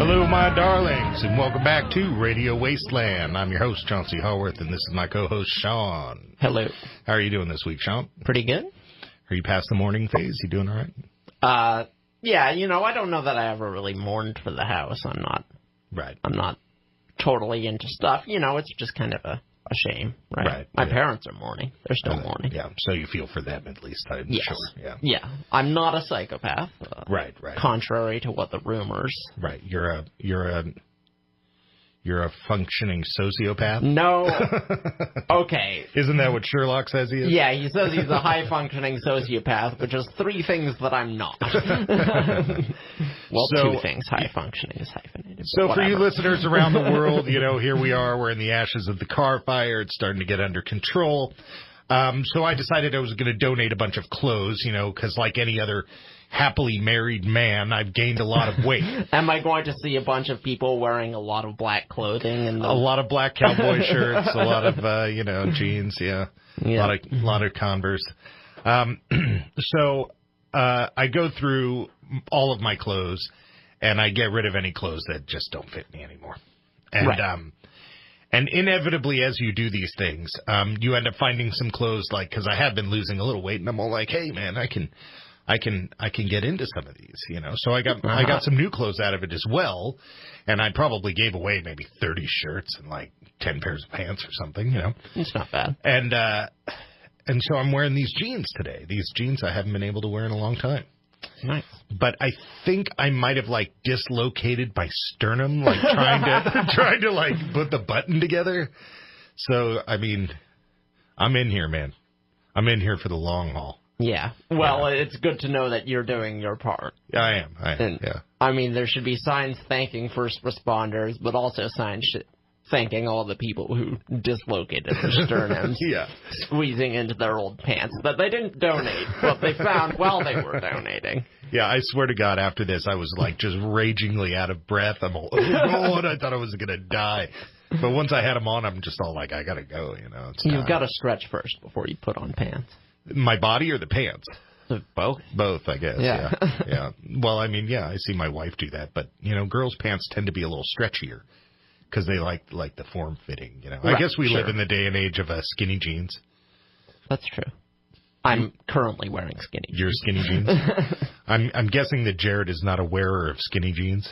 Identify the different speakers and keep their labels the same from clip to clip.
Speaker 1: Hello, my darlings, and welcome back to Radio Wasteland. I'm your host, Chauncey Haworth, and this is my co-host, Sean.
Speaker 2: Hello.
Speaker 1: How are you doing this week, Sean?
Speaker 2: Pretty good.
Speaker 1: Are you past the mourning phase? You doing all right?
Speaker 2: Yeah, I don't know that I ever really mourned for the house. I'm not totally into stuff. It's just kind of a shame, right? My parents are mourning. They're still mourning.
Speaker 1: Yeah, so you feel for them at least, I'm sure.
Speaker 2: Yeah. I'm not a psychopath.
Speaker 1: Right.
Speaker 2: Contrary to what the rumors.
Speaker 1: Right. You're a functioning sociopath?
Speaker 2: No. Okay.
Speaker 1: Isn't that what Sherlock says he is?
Speaker 2: Yeah, he says he's a high-functioning sociopath, which is three things that I'm not. Two things. High-functioning is hyphenated.
Speaker 1: So for you listeners around the world, here we are. We're in the ashes of the car fire. It's starting to get under control. So I decided I was going to donate a bunch of clothes, because like any other happily married man, I've gained a lot of weight.
Speaker 2: Am I going to see a bunch of people wearing a lot of black clothing? And
Speaker 1: a lot of black cowboy shirts, a lot of, jeans, a lot of Converse. So I go through all of my clothes, and I get rid of any clothes that just don't fit me anymore. And, and inevitably, as you do these things, you end up finding some clothes, because I have been losing a little weight, and I'm all like, hey, man, I can get into some of these, So I got some new clothes out of it as well, and I probably gave away maybe 30 shirts and 10 pairs of pants or something,
Speaker 2: It's not bad.
Speaker 1: And so I'm wearing these jeans today. These jeans I haven't been able to wear in a long time.
Speaker 2: Nice.
Speaker 1: But I think I might have dislocated my sternum, trying to put the button together. So I mean, I'm in here, man. I'm in here for the long haul.
Speaker 2: Yeah. Well, it's good to know that you're doing your part.
Speaker 1: Yeah, I am. Yeah.
Speaker 2: I mean, there should be signs thanking first responders, but also signs thanking all the people who dislocated their sternums, squeezing into their old pants that they didn't donate, but they found while they were donating.
Speaker 1: Yeah, I swear to God, after this, I was just ragingly out of breath. I'm all, oh God, I thought I was going to die. But once I had them on, I'm just all I got to go,
Speaker 2: You've got to stretch first before you put on pants.
Speaker 1: My body or the pants?
Speaker 2: Both.
Speaker 1: Both, I guess. Yeah. Well, I mean, I see my wife do that, but girls' pants tend to be a little stretchier because they like the form fitting. I guess we live in the day and age of skinny jeans.
Speaker 2: That's true. I'm currently wearing skinny jeans.
Speaker 1: You're skinny jeans. I'm guessing that Jared is not a wearer of skinny jeans.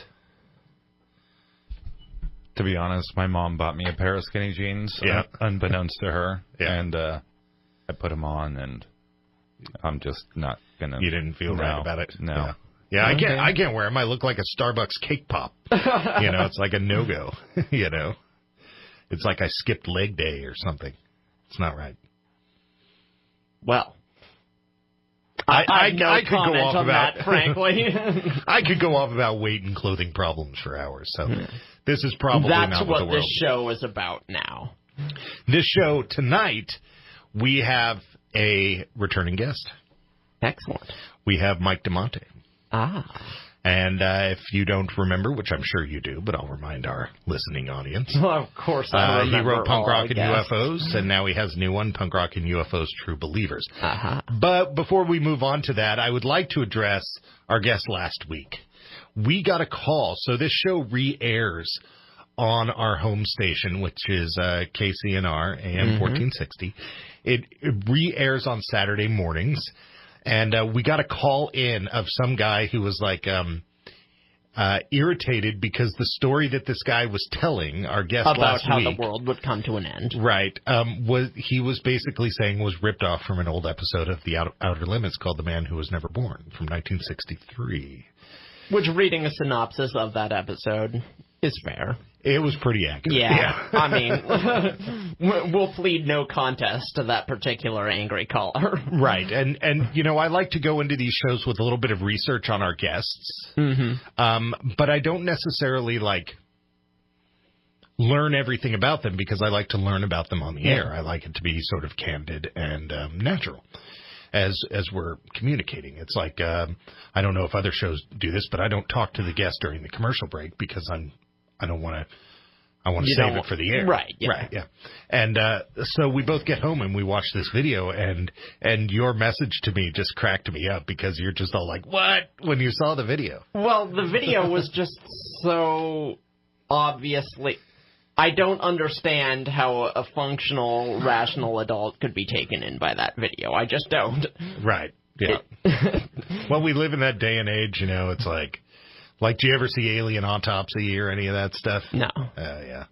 Speaker 3: To be honest, my mom bought me a pair of skinny jeans, unbeknownst to her, and I put them on, and I'm just not gonna.
Speaker 1: You didn't feel right about it?
Speaker 3: No.
Speaker 1: Yeah, I can't wear them. I look like a Starbucks cake pop. It's like a no-go. It's like I skipped leg day or something. It's not right.
Speaker 2: Well,
Speaker 1: I could go off
Speaker 2: on
Speaker 1: about
Speaker 2: that, frankly.
Speaker 1: I could go off about weight and clothing problems for hours. So this is probably not what the world.
Speaker 2: That's what this show is about now.
Speaker 1: This show tonight, we have a returning guest.
Speaker 2: Excellent.
Speaker 1: We have Mike Damante. And if you don't remember, which I'm sure you do, but I'll remind our listening audience.
Speaker 2: Well, of course I remember.
Speaker 1: He wrote Punk Rock and UFOs, and now he has a new one, Punk Rock and UFOs True Believers. But before we move on to that, I would like to address our guest last week. We got a call. So this show re-airs on our home station, which is KCNR, AM 1460. It re-airs on Saturday mornings. And we got a call in of some guy who was irritated because the story that this guy was telling our guest last week,
Speaker 2: about how the world would come to an end,
Speaker 1: right? He was basically saying was ripped off from an old episode of The Outer Limits called "The Man Who Was Never Born" from 1963.
Speaker 2: Which, reading a synopsis of that episode, is fair.
Speaker 1: It was pretty accurate.
Speaker 2: Yeah. I mean, we'll plead no contest to that particular angry caller.
Speaker 1: Right. And I like to go into these shows with a little bit of research on our guests. But I don't necessarily, learn everything about them because I like to learn about them on the air. I like it to be sort of candid and natural as we're communicating. It's like, I don't know if other shows do this, but I don't talk to the guest during the commercial break because I I want to save it for the air.
Speaker 2: Right, yeah.
Speaker 1: Right, yeah. And so we both get home and we watch this video, and your message to me just cracked me up because you're just all like, what? When you saw the video.
Speaker 2: Well, the video was just so obviously... I don't understand how a functional, rational adult could be taken in by that video. I just don't.
Speaker 1: Right, yeah. Well, we live in that day and age, it's like, do you ever see Alien Autopsy or any of that stuff?
Speaker 2: No.
Speaker 1: Yeah.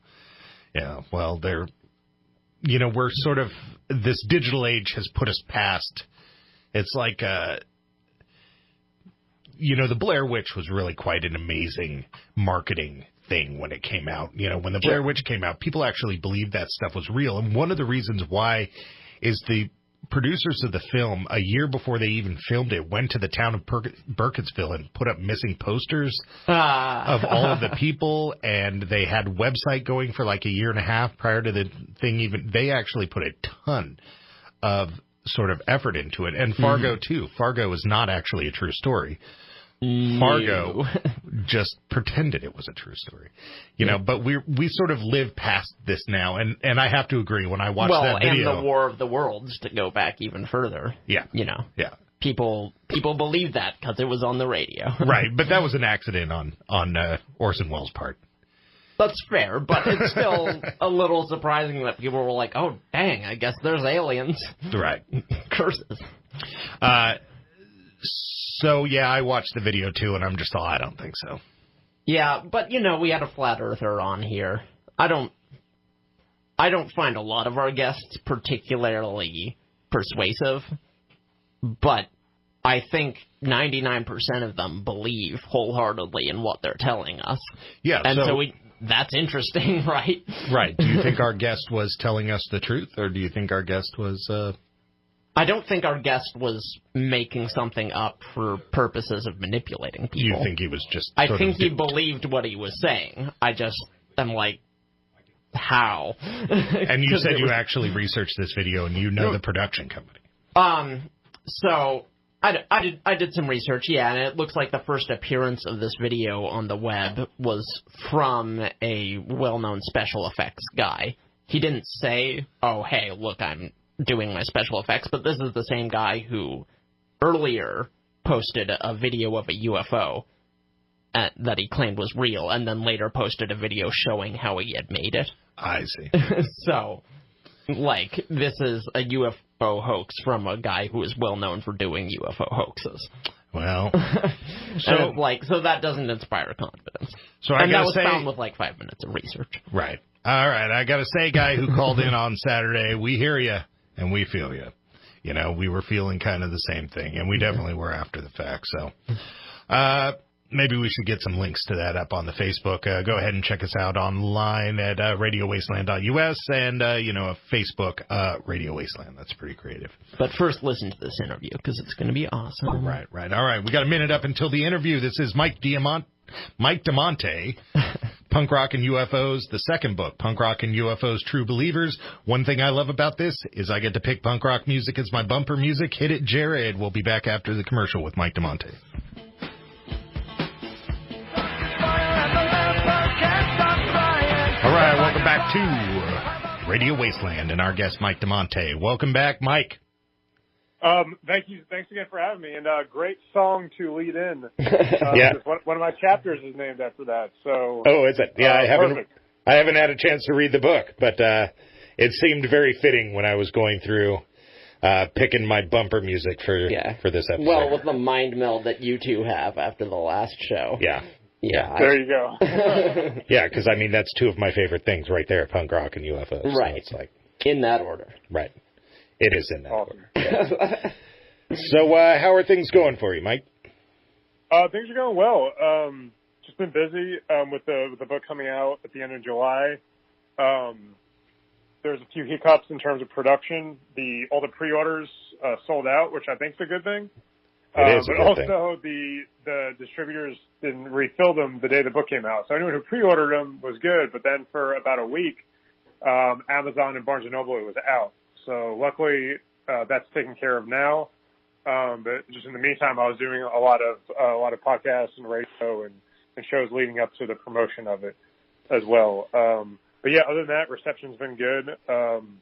Speaker 1: Yeah, well, we're sort of, this digital age has put us past, it's like, the Blair Witch was really quite an amazing marketing thing when it came out. When the Blair Witch came out, people actually believed that stuff was real. And one of the reasons why is the producers of the film, a year before they even filmed it, went to the town of Burkittsville and put up missing posters of all of the people, and they had a website going for like a year and a half prior to the thing even. They actually put a ton of sort of effort into it. And Fargo, too. Fargo is not actually a true story. Fargo just pretended it was a true story, but we sort of live past this now, and I have to agree, when I watched that video...
Speaker 2: and the War of the Worlds, to go back even further.
Speaker 1: Yeah. Yeah.
Speaker 2: People believe that because it was on the radio.
Speaker 1: Right, but that was an accident on Orson Welles' part.
Speaker 2: That's fair, but it's still a little surprising that people were like, oh, dang, I guess there's aliens.
Speaker 1: Right.
Speaker 2: Curses.
Speaker 1: So, yeah, I watched the video, too, and I'm just all, I don't think so.
Speaker 2: Yeah, but, we had a flat earther on here. I don't find a lot of our guests particularly persuasive, but I think 99% of them believe wholeheartedly in what they're telling us.
Speaker 1: Yeah,
Speaker 2: and so that's interesting, right?
Speaker 1: Right. Do you think our guest was telling us the truth, or do you think our guest was...
Speaker 2: I don't think our guest was making something up for purposes of manipulating people.
Speaker 1: You think he was just...
Speaker 2: I think he believed what he was saying. I just am like, how?
Speaker 1: And you said you actually researched this video and you know the production company.
Speaker 2: So I did some research, yeah, and it looks like the first appearance of this video on the web was from a well-known special effects guy. He didn't say, oh, hey, look, I'm doing my special effects, but this is the same guy who earlier posted a video of a UFO that he claimed was real, and then later posted a video showing how he had made it.
Speaker 1: I see.
Speaker 2: So, this is a UFO hoax from a guy who is well known for doing UFO hoaxes.
Speaker 1: Well,
Speaker 2: so that doesn't inspire confidence.
Speaker 1: So
Speaker 2: that was found with 5 minutes of research.
Speaker 1: Right. All right. I got to say, guy who called in on Saturday, we hear you. And we feel you. We were feeling kind of the same thing, and we definitely were after the fact. So maybe we should get some links to that up on the Facebook. Go ahead and check us out online at radiowasteland.us and, Facebook, Radio Wasteland. That's pretty creative.
Speaker 2: But first, listen to this interview, because it's going to be awesome.
Speaker 1: Right. All right. We got a minute up until the interview. This is Mike Damante, Punk Rock and UFOs, the second book, Punk Rock and UFOs, True Believers. One thing I love about this is I get to pick punk rock music as my bumper music. Hit it, Jared. We'll be back after the commercial with Mike Damante. All right, welcome back to Radio Wasteland and our guest, Mike Damante. Welcome back, Mike.
Speaker 4: Thank you. Thanks again for having me. And great song to lead in.
Speaker 1: Yeah.
Speaker 4: One of my chapters is named after that. So.
Speaker 1: Oh, is it? Yeah, I haven't had a chance to read the book, but it seemed very fitting when I was going through picking my bumper music for this episode.
Speaker 2: Well, with the mind meld that you two have after the last show.
Speaker 1: Yeah.
Speaker 4: Yeah. There you go.
Speaker 1: Yeah, because that's two of my favorite things right there, punk rock and UFOs.
Speaker 2: Right.
Speaker 1: So it's
Speaker 2: in that order.
Speaker 1: Right. It is in that order. Yeah. So, how are things going for you, Mike?
Speaker 4: Things are going well. Just been busy with the book coming out at the end of July. There's a few hiccups in terms of production. All the pre-orders sold out, which I think is a good thing.
Speaker 1: It is a good thing.
Speaker 4: But also the distributors didn't refill them the day the book came out. So anyone who pre-ordered them was good, but then for about a week, Amazon and Barnes & Noble, it was out. So luckily, that's taken care of now. But just in the meantime, I was doing a lot of podcasts and radio and shows leading up to the promotion of it as well. But yeah, other than that, reception's been good. I'm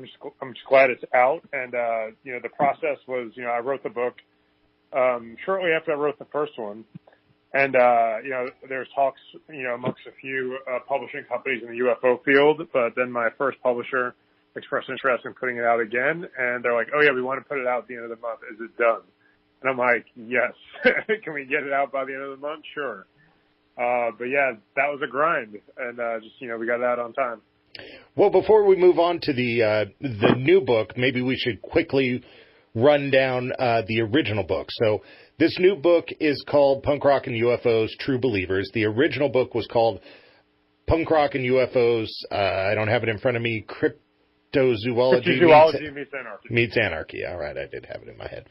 Speaker 4: just glad it's out. And, the process was, I wrote the book, shortly after I wrote the first one. And, there's talks, amongst a few, publishing companies in the UFO field. But then my first publisher expressed interest in putting it out again. And they're like, oh yeah, we want to put it out at the end of the month. Is it done? And I'm like, yes. Can we get it out by the end of the month? Sure. But yeah, that was a grind, and we got it out on time.
Speaker 1: Well, before we move on to the new book, maybe we should quickly run down the original book. So this new book is called Punk Rock and UFOs, True Believers. The original book was called Punk Rock and UFOs. I don't have it in front of me. Cryptozoology meets Anarchy. All right, I did have it in my head.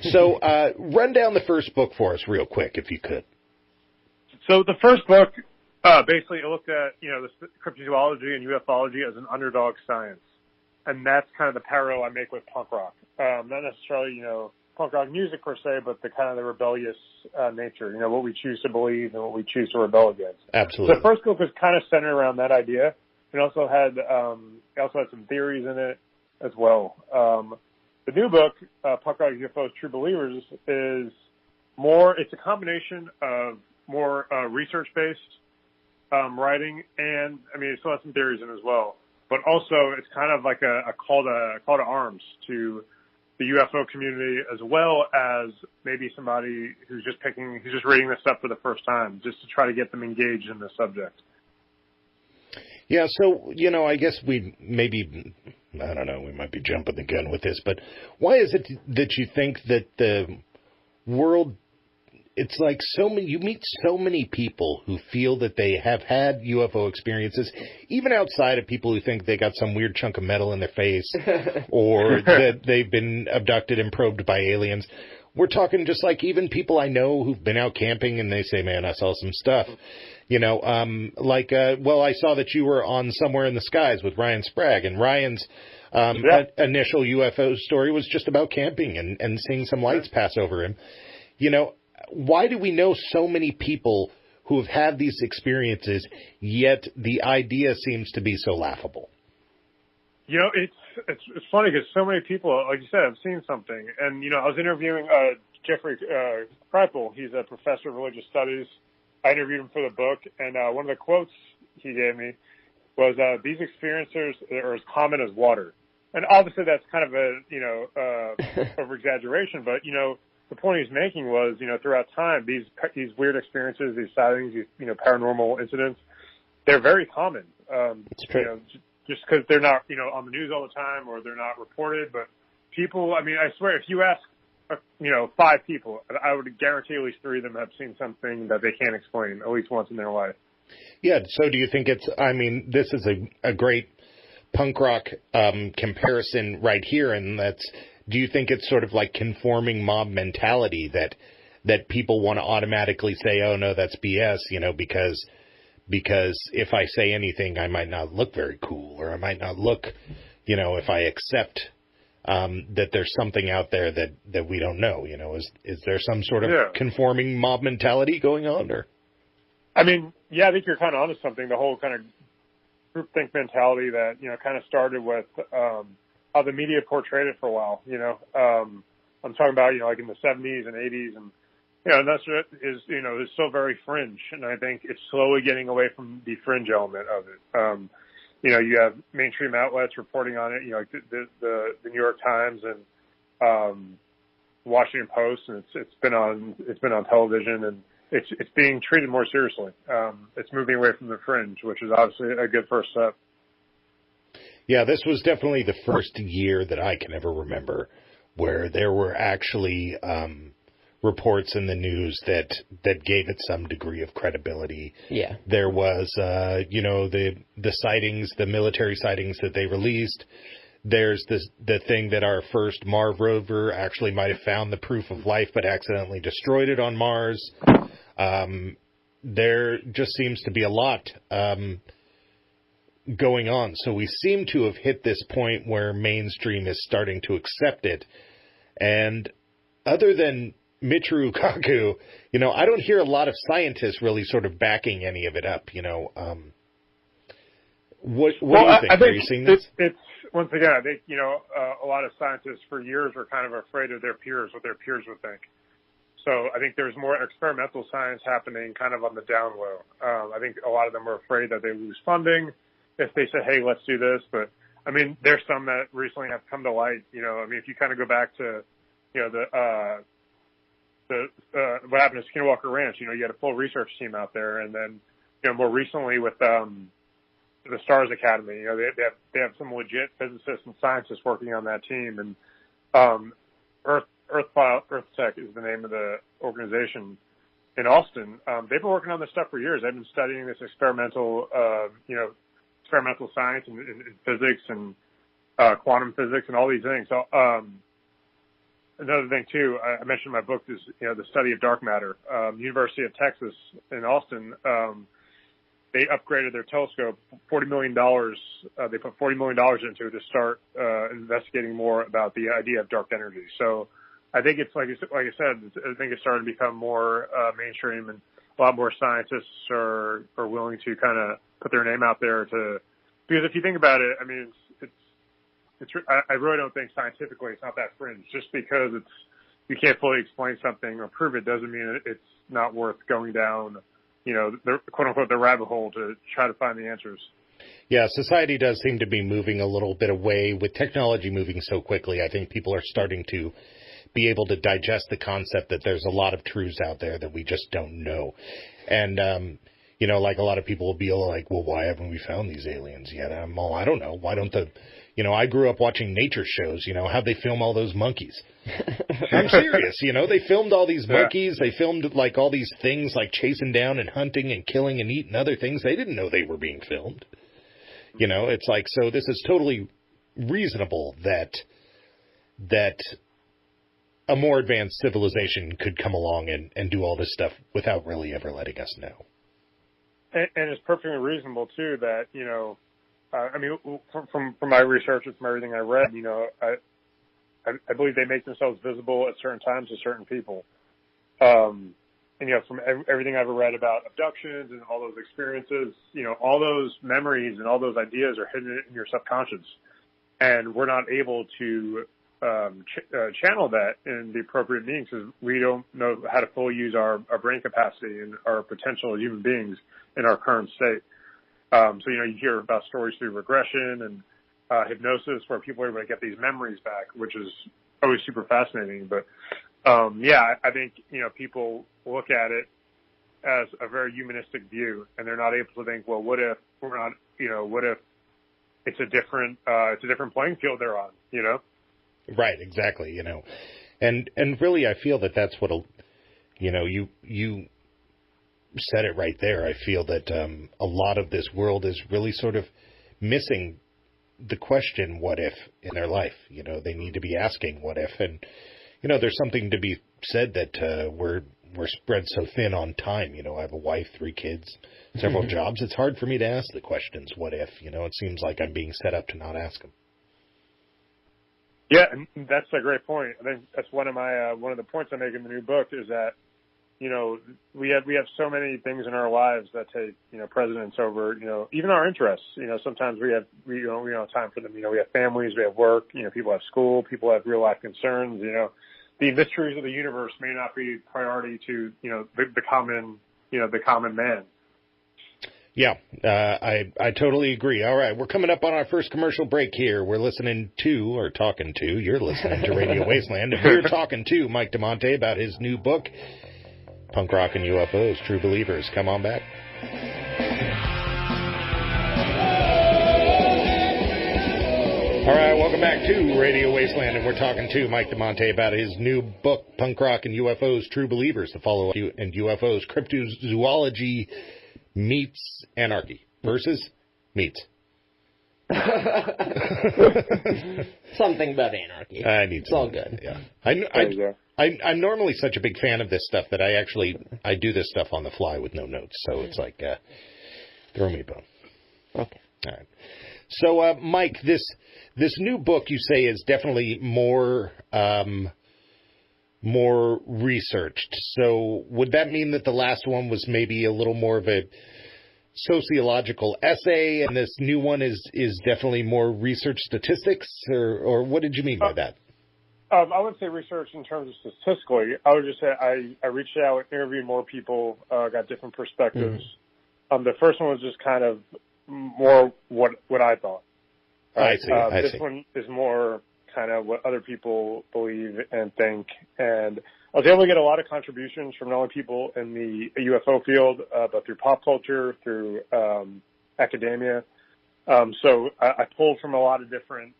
Speaker 1: So run down the first book for us real quick, if you could.
Speaker 4: So the first book, basically it looked at, the cryptozoology and ufology as an underdog science. And that's kind of the parallel I make with punk rock. Not necessarily, punk rock music per se, but the kind of the rebellious nature, what we choose to believe and what we choose to rebel against.
Speaker 1: Absolutely.
Speaker 4: So the first book was kind of centered around that idea. It also had some theories in it as well. The new book, Punk Rock and UFOs, True Believers, it's a combination of more research-based writing, and it still has some theories in it as well. But also, it's kind of like a call to arms to the UFO community, as well as maybe somebody who's just reading this stuff for the first time, just to try to get them engaged in the subject.
Speaker 1: Yeah, so I guess we might be jumping the gun with this, but why is it that you think that the world? It's like you meet so many people who feel that they have had UFO experiences, even outside of people who think they got some weird chunk of metal in their face or that they've been abducted and probed by aliens. We're talking just like even people I know who've been out camping and they say, man, I saw some stuff. I saw that you were on Somewhere in the Skies with Ryan Sprague, and Ryan's initial UFO story was just about camping and seeing some lights pass over him. Why do we know so many people who have had these experiences, yet the idea seems to be so laughable?
Speaker 4: It's funny because so many people, like you said, have seen something. And, I was interviewing Jeffrey Kreipel. He's a professor of religious studies. I interviewed him for the book, and one of the quotes he gave me was, these experiences are as common as water. And obviously that's kind of a over-exaggeration, but, the point he's making was, throughout time, these weird experiences, these sightings, these, paranormal incidents, they're very common.
Speaker 1: It's true.
Speaker 4: Just because they're not, on the news all the time or they're not reported. But people, I swear, if you ask, 5 people, I would guarantee at least 3 of them have seen something that they can't explain at least once in their life.
Speaker 1: Yeah. So do you think this is a great punk rock comparison right here, and do you think it's sort of like conforming mob mentality that people want to automatically say, oh, no, that's BS, because if I say anything, I might not look very cool, or I might not look, if I accept that there's something out there that we don't know, is there some sort of conforming mob mentality going on? Or
Speaker 4: I think you're kind of onto something, the whole kind of groupthink mentality that, kind of started with how the media portrayed it for a while, I'm talking about, like in the 70s and 80s, and, and that's is still very fringe. And I think it's slowly getting away from the fringe element of it. You have mainstream outlets reporting on it, like the New York Times and Washington Post, and it's been on television, and it's being treated more seriously. It's moving away from the fringe, which is obviously a good first step.
Speaker 1: Yeah, this was definitely the first year that I can ever remember where there were actually reports in the news that gave it some degree of credibility.
Speaker 2: Yeah.
Speaker 1: There was, the sightings, the military sightings that they released. There's the thing that our first Mars rover actually might have found the proof of life but accidentally destroyed it on Mars. There just seems to be a lot going on. So we seem to have hit this point where mainstream is starting to accept it. And other than Michiru Kaku, I don't hear a lot of scientists really sort of backing any of it up, What do you think? Are you seeing this?
Speaker 4: It's once again, I think, a lot of scientists for years were kind of afraid of their peers, what their peers would think. So I think there's more experimental science happening kind of on the down low. I think a lot of them are afraid that they lose funding if they say, hey, let's do this. But, I mean, there's some that recently have come to light. If you kind of go back to, what happened to Skinwalker Ranch, you had a full research team out there. And then, more recently with the Stars Academy, they have some legit physicists and scientists working on that team. And Earth Tech is the name of the organization in Austin. They've been working on this stuff for years. They've been studying this experimental science and physics and quantum physics and all these things. So another thing too, I mentioned in my book is the study of dark matter. University of Texas in Austin, they upgraded their telescope. $40 million. They put $40 million into it to start investigating more about the idea of dark energy. So I think it's like I said. I think it's starting to become more mainstream, and a lot more scientists are willing to kind of put their name out there because if you think about it, I mean, I really don't think scientifically it's not that fringe. Just because you can't fully explain something or prove it doesn't mean it's not worth going down, the quote unquote the rabbit hole to try to find the answers.
Speaker 1: Yeah, society does seem to be moving a little bit away with technology moving so quickly. I think people are starting to be able to digest the concept that there's a lot of truths out there that we just don't know. And, like a lot of people will be like, well, why haven't we found these aliens yet? I don't know. Why don't I grew up watching nature shows, how'd they film all those monkeys? I'm serious, they filmed all these monkeys. They filmed like all these things like chasing down and hunting and killing and eating other things. They didn't know they were being filmed. It's like, so this is totally reasonable that a more advanced civilization could come along and do all this stuff without really ever letting us know.
Speaker 4: And it's perfectly reasonable too that, from my research and from everything I read, I believe they make themselves visible at certain times to certain people. And, from everything I've read about abductions and all those experiences, all those memories and all those ideas are hidden in your subconscious. And we're not able to channel that in the appropriate means because we don't know how to fully use our brain capacity and our potential as human beings in our current state. So, you hear about stories through regression and hypnosis where people are able to get these memories back, which is always super fascinating. But, I think, people look at it as a very humanistic view and they're not able to think, well, what if we're not, what if it's a different playing field they're on,
Speaker 1: Right, exactly, and really I feel that that's what, you said it right there. I feel that a lot of this world is really sort of missing the question, what if, in their life. They need to be asking what if, and, there's something to be said that we're spread so thin on time. I have a wife, 3 kids, several jobs. It's hard for me to ask the questions, what if, it seems like I'm being set up to not ask them.
Speaker 4: Yeah, and that's a great point. I think that's one of the points I make in the new book is that, we have so many things in our lives that take, precedence over, even our interests. Sometimes we don't have time for them. We have families, we have work, people have school, people have real life concerns. The mysteries of the universe may not be priority to, the common man.
Speaker 1: Yeah, I totally agree. All right, we're coming up on our first commercial break here. We're listening to, or talking to, you're listening to Radio Wasteland, and we're talking to Mike Damante about his new book, Punk Rock and UFOs, True Believers. Come on back. All right, welcome back to Radio Wasteland, and we're talking to Mike Damante about his new book, Punk Rock and UFOs, True Believers, the follow-up and UFOs, Cryptozoology meets Anarchy versus meets.
Speaker 2: Something about Anarchy. It's all good.
Speaker 1: Yeah. I'm normally such a big fan of this stuff that I do this stuff on the fly with no notes. So it's like, throw me a bone.
Speaker 2: Okay.
Speaker 1: All right. So, Mike, this new book you say is definitely more more researched. So would that mean that the last one was maybe a little more of a sociological essay, and this new one is definitely more research statistics, or what did you mean by that?
Speaker 4: I would say research in terms of statistically. I would just say I reached out, interviewed more people, got different perspectives. Mm-hmm. The first one was just kind of more what I thought.
Speaker 1: I see.
Speaker 4: This one is more kind of what other people believe and think. And I was able to get a lot of contributions from not only people in the UFO field, but through pop culture, through academia. So I pulled from a lot of different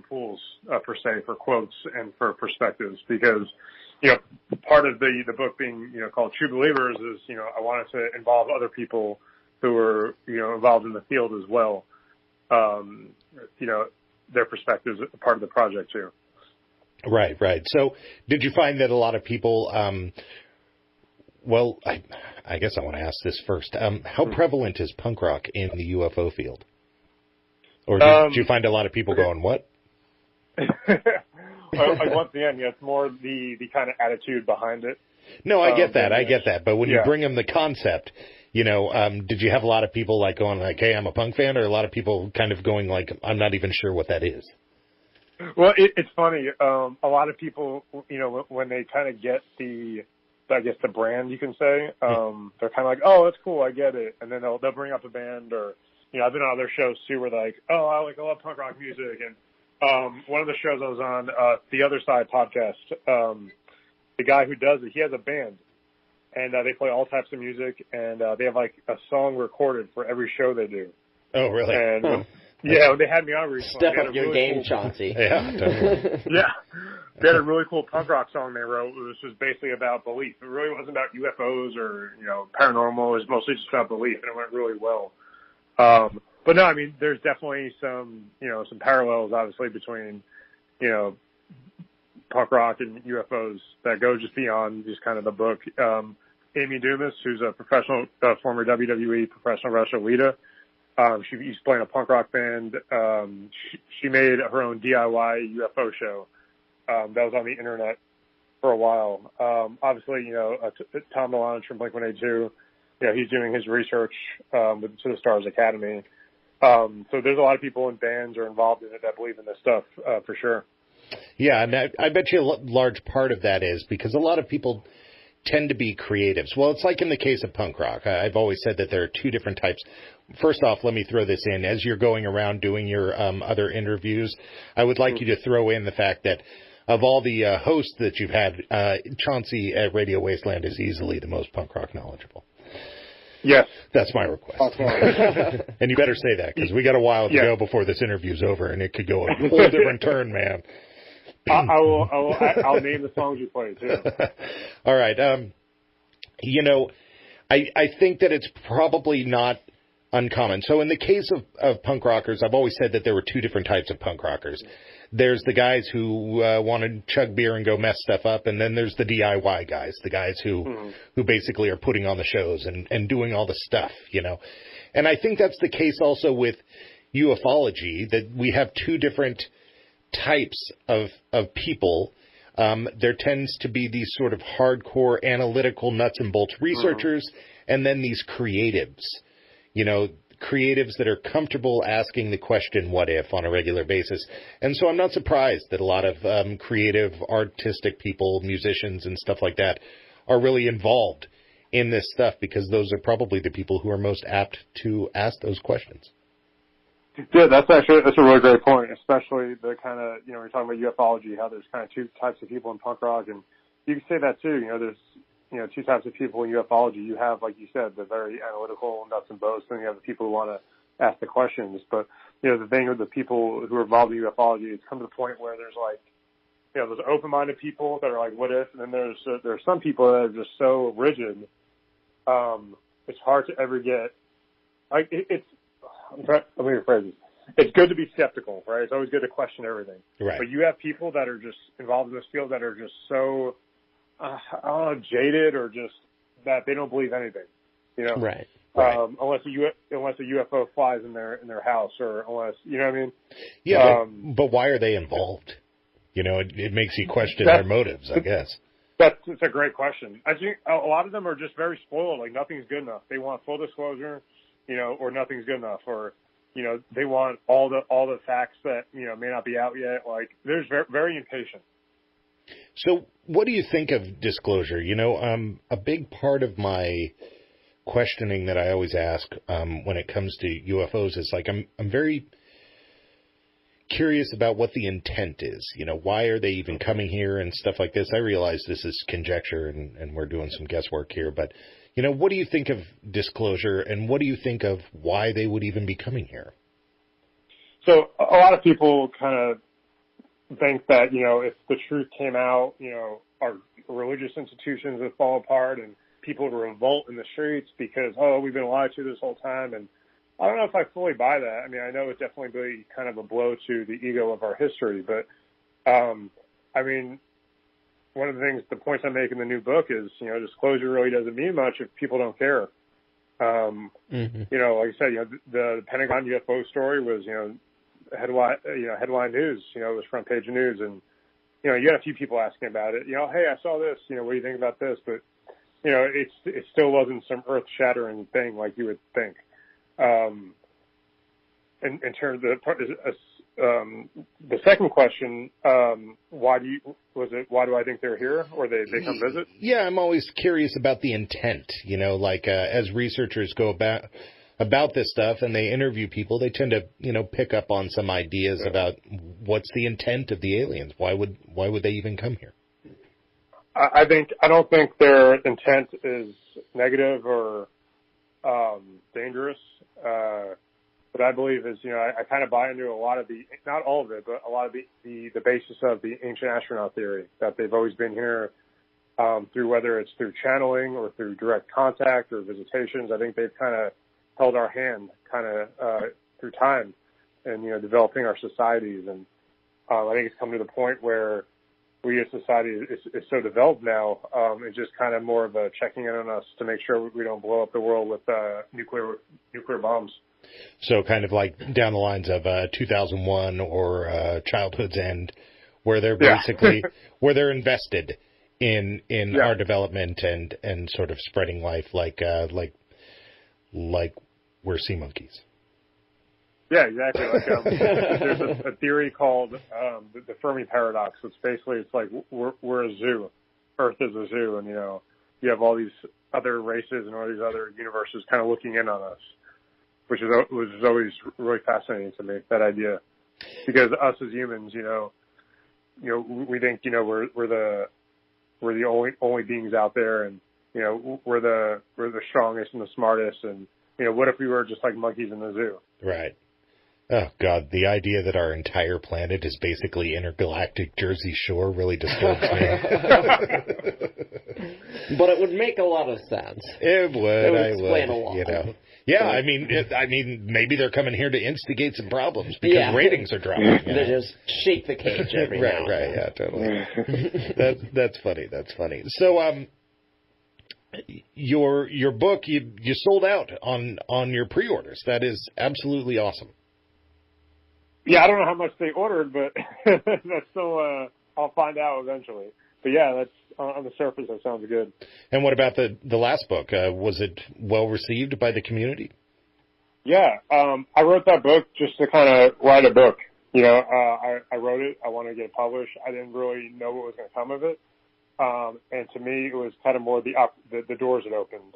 Speaker 4: pools, per se, for quotes and for perspectives, because, part of the book being, called True Believers is, I wanted to involve other people who were, involved in the field as well. Their perspectives are part of the project too.
Speaker 1: Right. So did you find that a lot of people, well, I guess I want to ask this first. How prevalent is punk rock in the UFO field? Or did you find a lot of people going, what?
Speaker 4: Once again, it's more the kind of attitude behind it.
Speaker 1: No, I get that. But when you bring them the concept, did you have a lot of people like going like, hey, I'm a punk fan, or a lot of people kind of going like, I'm not even sure what that is?
Speaker 4: Well, it's funny. A lot of people, when they kind of get the brand, you can say, they're kind of like, oh, that's cool, I get it. And then they'll bring up a band, or, I've been on other shows too where they're like, oh, I love punk rock music. And one of the shows I was on, the Other Side podcast, the guy who does it, he has a band. And they play all types of music, and they have like a song recorded for every show they do.
Speaker 1: Oh, really?
Speaker 4: And they had me on recently.
Speaker 2: Step up your game, Chauncey.
Speaker 1: Yeah, definitely.
Speaker 4: Yeah. They had a really cool punk rock song they wrote. It was just basically about belief. It really wasn't about UFOs or, paranormal. It was mostly just about belief, and it went really well. But no, I mean, there's definitely some parallels, obviously, between, punk rock and UFOs that go just beyond just kind of the book. Amy Dumas, who's a professional, former WWE professional wrestler, Lita, she used to play in a punk rock band. She made her own DIY UFO show that was on the internet for a while. Obviously, Tom DeLonge from Blink-182, he's doing his research with To the Stars Academy. So there's a lot of people in bands or involved in it that believe in this stuff for sure.
Speaker 1: Yeah, and I bet you a large part of that is because a lot of people tend to be creatives. Well, it's like in the case of punk rock. I've always said that there are two different types. First off, let me throw this in. As you're going around doing your other interviews, I would like you to throw in the fact that of all the hosts that you've had, Chauncey at Radio Wasteland is easily the most punk rock knowledgeable.
Speaker 4: Yes.
Speaker 1: That's my request. And you better say that, because we got a while to go before this interview's over, and it could go a whole different turn, man.
Speaker 4: I'll name the songs you play, too.
Speaker 1: All right. I think that it's probably not uncommon. So in the case of punk rockers, I've always said that there were two different types of punk rockers. There's the guys who want to chug beer and go mess stuff up, and then there's the DIY guys, the guys who basically are putting on the shows and doing all the stuff, And I think that's the case also with ufology, that we have two different types of people. There tends to be these sort of hardcore analytical nuts and bolts researchers, and then these creatives, creatives that are comfortable asking the question, what if, on a regular basis. And so I'm not surprised that a lot of creative, artistic people, musicians and stuff like that are really involved in this stuff, because those are probably the people who are most apt to ask those questions.
Speaker 4: Yeah, that's a really great point, especially the kind of, we're talking about ufology, how there's kind of two types of people in punk rock, and you can say that too, there's, two types of people in ufology. You have, like you said, the very analytical nuts and bolts, and you have the people who want to ask the questions. But, the thing with the people who are involved in ufology, it's come to the point where there's like, there's open-minded people that are like, what if? And then there's some people that are just so rigid, it's hard to ever get, like, let me rephrase this. It's good to be skeptical, right? It's always good to question everything.
Speaker 1: Right.
Speaker 4: But you have people that are just involved in this field that are just so, I don't know, jaded, or just that they don't believe anything,
Speaker 2: Right.
Speaker 4: Unless a UFO flies in their house, or unless, you know what I mean?
Speaker 1: Yeah, but why are they involved? You know, it makes you question their motives, I guess.
Speaker 4: That's a great question. I think a lot of them are just very spoiled. Like, nothing's good enough. They want full disclosure, you know, or nothing's good enough, or, you know, they want all the facts that, you know, may not be out yet. Like, they're very, very impatient.
Speaker 1: So what do you think of disclosure? You know, a big part of my questioning that I always ask when it comes to UFOs is, like, I'm very curious about what the intent is. You know, why are they even coming here and stuff like this? I realize this is conjecture and we're doing some guesswork here, but, you know, what do you think of disclosure, and what do you think of why they would even be coming here?
Speaker 4: So a lot of people kind of think that, you know, if the truth came out, you know, our religious institutions would fall apart and people would revolt in the streets because, oh, we've been lied to this whole time. And I don't know if I fully buy that. I mean, I know it definitely be kind of a blow to the ego of our history, but, I mean, one of the things, the points I make in the new book is, you know, disclosure really doesn't mean much if people don't care. You know, like I said, you know, the Pentagon UFO story was, you know, headline news, you know, it was front page news, and, you know, you had a few people asking about it, you know, hey, I saw this, you know, what do you think about this? But, you know, it still wasn't some earth shattering thing like you would think. In terms of the second question, why do I think they're here, or they come visit?
Speaker 1: Yeah, I'm always curious about the intent, you know, like, as researchers go about this stuff and they interview people, they tend to, you know, pick up on some ideas about what's the intent of the aliens. Why would they even come here?
Speaker 4: I don't think their intent is negative or dangerous. What I believe is, you know, I kind of buy into a lot of not all of it, but a lot of the basis of the ancient astronaut theory, that they've always been here through, whether it's through channeling or through direct contact or visitations. I think they've kind of held our hand kind of through time and, you know, developing our societies. And I think it's come to the point where we as society is so developed now, it's just kind of more of a checking in on us to make sure we don't blow up the world with nuclear bombs.
Speaker 1: So kind of like down the lines of 2001 or Childhood's End, where they're basically where they're invested in our development and sort of spreading life like we're sea monkeys.
Speaker 4: Yeah, exactly. Like, there's a theory called the Fermi paradox. It's basically, it's like we're a zoo. Earth is a zoo, and, you know, you have all these other races and all these other universes kind of looking in on us, which is always really fascinating to me, that idea, because us as humans, you know, we think, you know, we're the only beings out there, and, you know, we're the strongest and the smartest, and, you know, what if we were just like monkeys in the zoo?
Speaker 1: Right. Oh, God, the idea that our entire planet is basically intergalactic Jersey Shore really disturbs me.
Speaker 2: But it would make a lot of sense.
Speaker 1: It would.
Speaker 2: It would explain a lot.
Speaker 1: You know. Yeah, I mean, maybe they're coming here to instigate some problems because ratings are dropping.
Speaker 2: They just shake the cage every now and then.
Speaker 1: Right, yeah, totally. That's funny. That's funny. So, your book, you sold out on your pre-orders. That is absolutely awesome.
Speaker 4: Yeah, I don't know how much they ordered, but that's still, I'll find out eventually. But yeah, that's on the surface, that sounds good.
Speaker 1: And what about the last book? Was it well received by the community?
Speaker 4: Yeah, I wrote that book just to kind of write a book. You know, I wrote it. I wanted to get it published. I didn't really know what was going to come of it. And to me, it was kind of more the doors had opened.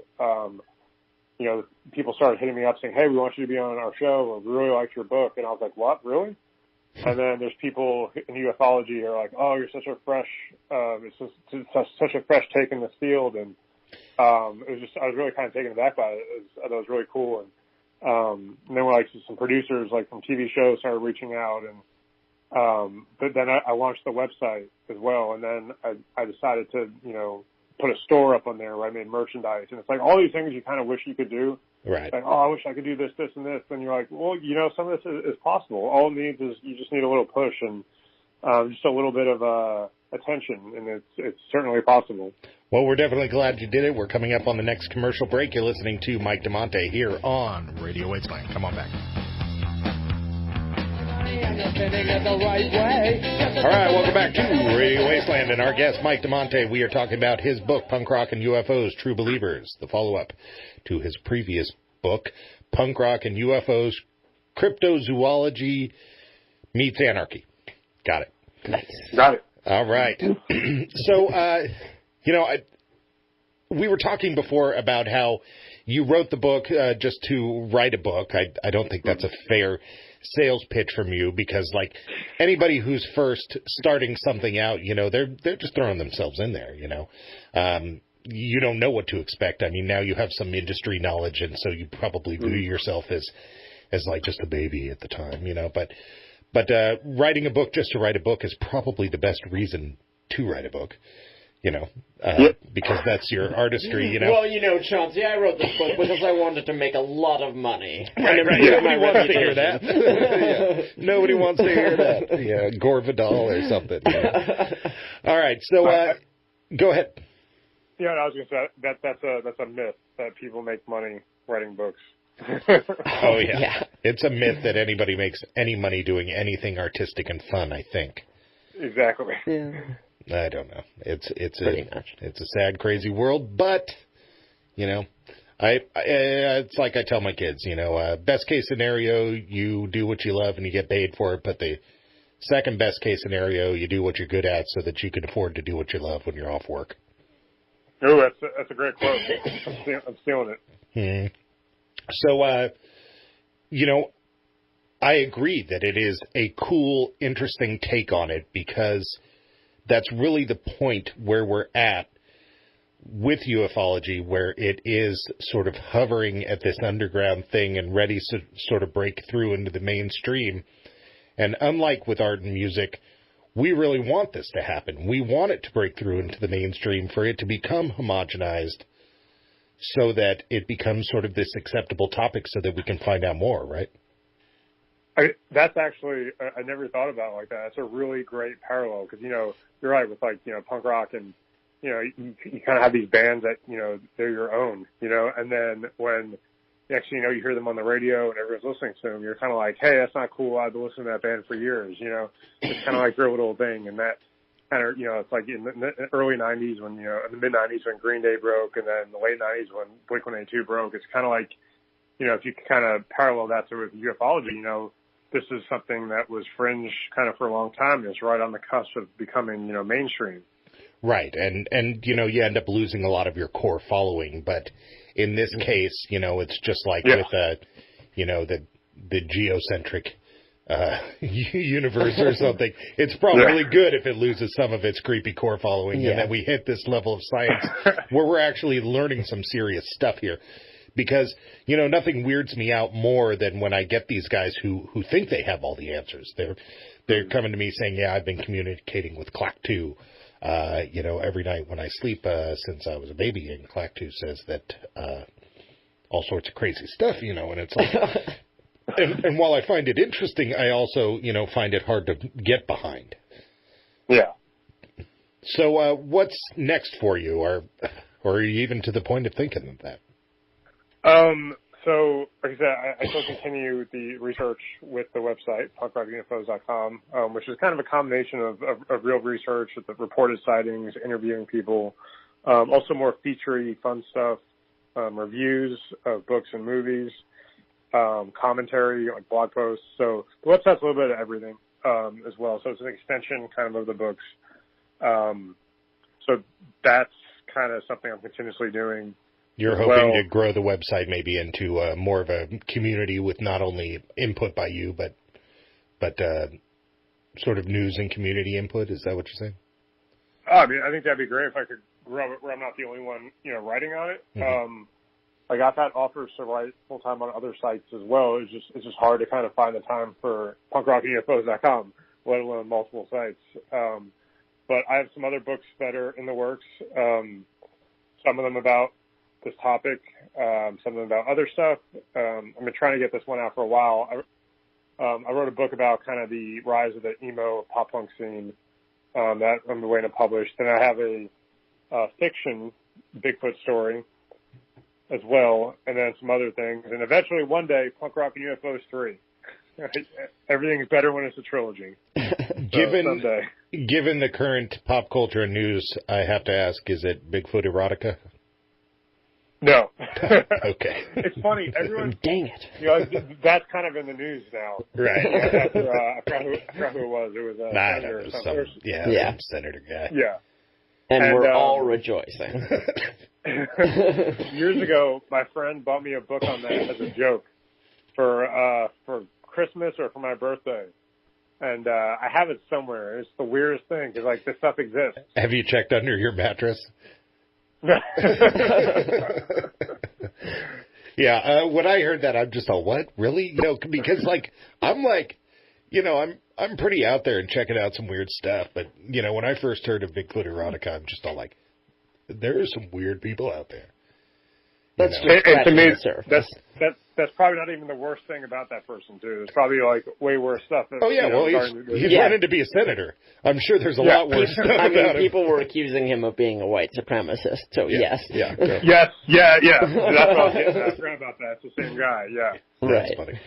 Speaker 4: You know, people started hitting me up saying, hey, we want you to be on our show, or we really liked your book. And I was like, what, really? And then there's people in ufology who are like, oh, you're such a fresh, such a fresh take in this field. And it was just, I was really kind of taken aback by it. I thought it was really cool. And then like some producers like from TV shows started reaching out, and but then I launched the website as well. And then I decided to, you know, put a store up on there where I made merchandise. And it's like all these things you kind of wish you could do.
Speaker 1: Right.
Speaker 4: Like, oh, I wish I could do this, this, and this. And you're like, well, you know, some of this is possible. All it needs is you just need a little push and just a little bit of attention, and it's certainly possible.
Speaker 1: Well, we're definitely glad you did it. We're coming up on the next commercial break. You're listening to Mike Damante here on Radio Wasteland. Come on back. All right, welcome back to Radio Wasteland and our guest, Mike Damante. We are talking about his book, Punk Rock and UFOs, True Believers, the follow-up to his previous book, Punk Rock and UFOs, Cryptozoology meets Anarchy. Got it.
Speaker 2: Nice.
Speaker 4: Got it.
Speaker 1: All right. So, we were talking before about how you wrote the book just to write a book. I don't think that's a fair sales pitch from you because, like, anybody who's first starting something out, they're just throwing themselves in there, You don't know what to expect. I mean, now you have some industry knowledge, and so you probably view yourself as like just a baby at the time, But writing a book just to write a book is probably the best reason to write a book, because that's your artistry,
Speaker 2: Well, Chauncey, I wrote this book because I wanted to make a lot of money.
Speaker 1: Right. Nobody wants to hear that. Yeah. Nobody wants to hear that. Yeah, Gore Vidal or something. All right, so go ahead.
Speaker 4: Yeah, I was going to say that's a myth that people make money writing books.
Speaker 1: Oh yeah, it's a myth that anybody makes any money doing anything artistic and fun. I think.
Speaker 4: Exactly.
Speaker 2: Yeah.
Speaker 1: I don't know. It's a sad, crazy world, but it's like I tell my kids. Best case scenario, you do what you love and you get paid for it. But the second best case scenario, you do what you're good at so that you can afford to do what you love when you're off work.
Speaker 4: Oh, that's a great quote. I'm stealing it.
Speaker 1: So, I agree that it is a cool, interesting take on it because that's really the point where we're at with ufology, where it is sort of hovering at this underground thing and ready to sort of break through into the mainstream. And unlike with art and music, we really want this to happen. We want it to break through into the mainstream for it to become homogenized so that it becomes sort of this acceptable topic so that we can find out more, right?
Speaker 4: That's actually, I never thought about it like that. That's a really great parallel because, you're right with punk rock and, you kind of have these bands that, they're your own, and then when actually, you hear them on the radio and everyone's listening to them, you're kind of like, hey, that's not cool. I've been listening to that band for years, It's kind of like your little thing. And that kind of, it's like in the early 90s when, in the mid-90s when Green Day broke and then the late 90s when Blink-182 broke. It's kind of like, if you kind of parallel that to with ufology, this is something that was fringe kind of for a long time. It's right on the cusp of becoming, mainstream.
Speaker 1: Right. And you end up losing a lot of your core following. But in this case, it's just like with, the geocentric universe or something. It's probably good if it loses some of its creepy core following and that we hit this level of science where we're actually learning some serious stuff here. Because, nothing weirds me out more than when I get these guys who think they have all the answers. They're coming to me saying, yeah, I've been communicating with Clock 2, every night when I sleep since I was a baby. And Clock 2 says that all sorts of crazy stuff, and it's like... and while I find it interesting, I also, find it hard to get behind.
Speaker 4: Yeah.
Speaker 1: So what's next for you? Or are you even to the point of thinking of that?
Speaker 4: So, like I said, I still continue the research with the website, punkrockandufos.com, which is kind of a combination of real research with the reported sightings, interviewing people, also more featurey, fun stuff, reviews of books and movies, commentary, like blog posts. So the website's a little bit of everything, as well. So it's an extension kind of the books. So that's kind of something I'm continuously doing.
Speaker 1: You're hoping to grow the website maybe into more of a community with not only input by you, but sort of news and community input. Is that what you're saying?
Speaker 4: I mean, I think that'd be great if I could grow it where I'm not the only one, writing on it. Mm-hmm. Like I've had offers to write full time on other sites as well. It's just hard to kind of find the time for punkrockandufos.com, let alone multiple sites. But I have some other books that are in the works. Some of them about this topic, some of them about other stuff. I've been trying to get this one out for a while. I wrote a book about kind of the rise of the emo pop punk scene that I'm waiting to publish. Then I have a fiction Bigfoot story as well, and then some other things. And eventually one day, Punk Rock and UFOs 3. Everything's better when it's a trilogy.
Speaker 1: Given the current pop culture and news, I have to ask, is it Bigfoot erotica?
Speaker 4: No.
Speaker 1: Okay.
Speaker 4: It's funny. Everyone.
Speaker 2: Dang it.
Speaker 4: You know, that's kind of in the news now.
Speaker 1: Right.
Speaker 4: I forgot who it was. It was Senator or something.
Speaker 1: Some senator guy.
Speaker 4: Yeah.
Speaker 2: And we're all rejoicing.
Speaker 4: Years ago, my friend bought me a book on that as a joke for Christmas or for my birthday. And I have it somewhere. It's the weirdest thing because, like, this stuff exists.
Speaker 1: Have you checked under your mattress? Yeah, when I heard that, I'm just all, what? Really? You know, because, like, I'm pretty out there and checking out some weird stuff. But, you know, when I first heard of Bigfoot erotica, I'm just all like, there are some weird people out there.
Speaker 2: That's
Speaker 4: that's probably not even the worst thing about that person, too. There's probably, like, way worse stuff.
Speaker 1: He's running to be a senator. I'm sure there's a lot worse stuff about him.
Speaker 2: People were accusing him of being a white supremacist, so yes.
Speaker 4: Yeah. Yes, yeah. That's what I was getting at. I forgot about that. It's the same guy, yeah.
Speaker 1: That's funny.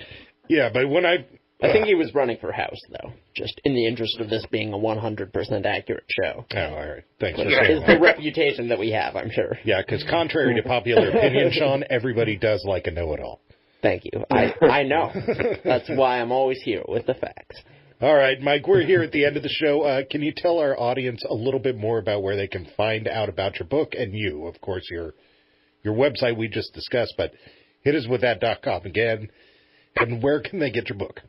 Speaker 1: Yeah, but when I
Speaker 2: think he was running for House, though, just in the interest of this being a 100% accurate show.
Speaker 1: Oh, all right. Thanks for saying
Speaker 2: that. It's the reputation that we have, I'm sure.
Speaker 1: Yeah, because contrary to popular opinion, Sean, everybody does like a know-it-all.
Speaker 2: Thank you. I know. That's why I'm always here with the facts.
Speaker 1: All right, Mike, we're here at the end of the show. Can you tell our audience a little bit more about where they can find out about your book and you, of course, your website we just discussed, but hit us with that.com again. And where can they get your book?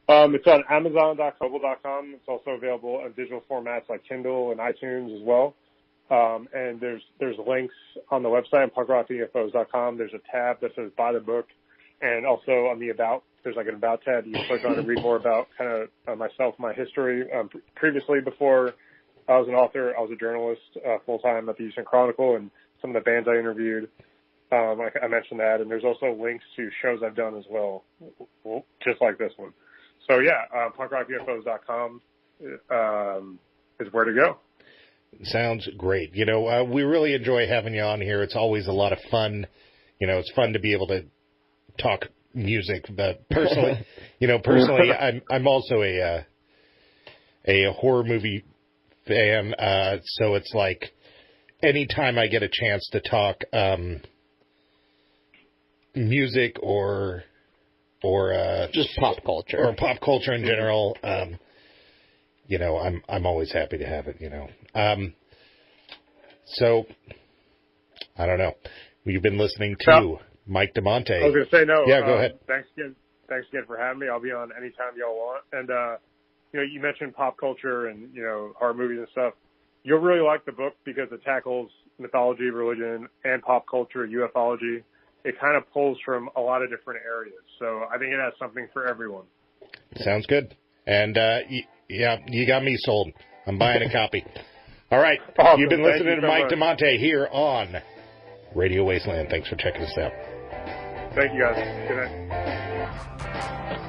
Speaker 4: It's on Amazon.com. It's also available in digital formats like Kindle and iTunes as well. And there's links on the website on punkrockandufos.com. There's a tab that says buy the book, and also on the about, there's like an about tab you can click on and read more about kind of myself, my history. Previously, before I was an author, I was a journalist full time at the Houston Chronicle, and some of the bands I interviewed. I mentioned that, and there's also links to shows I've done as well, just like this one. So yeah, punkrockandufos.com is where to go.
Speaker 1: Sounds great. You know, we really enjoy having you on here. It's always a lot of fun. You know, it's fun to be able to talk music. But personally, I'm also a horror movie fan. So it's like anytime I get a chance to talk music or
Speaker 2: just pop culture
Speaker 1: or pop culture in general. You know, I'm always happy to have it, you know. So, I don't know. You've been listening to Mike Damante.
Speaker 4: I was going to say, no.
Speaker 1: Yeah, go ahead.
Speaker 4: Thanks again for having me. I'll be on anytime y'all want. And, you know, you mentioned pop culture and, you know, horror movies and stuff. You'll really like the book because it tackles mythology, religion, and pop culture, ufology. It kind of pulls from a lot of different areas. So I think it has something for everyone.
Speaker 1: Sounds good. And, yeah, you got me sold. I'm buying a copy. All right.
Speaker 4: Awesome.
Speaker 1: You've been listening to Mike Damante here on Radio Wasteland. Thanks for checking us out.
Speaker 4: Thank you, guys. Good night.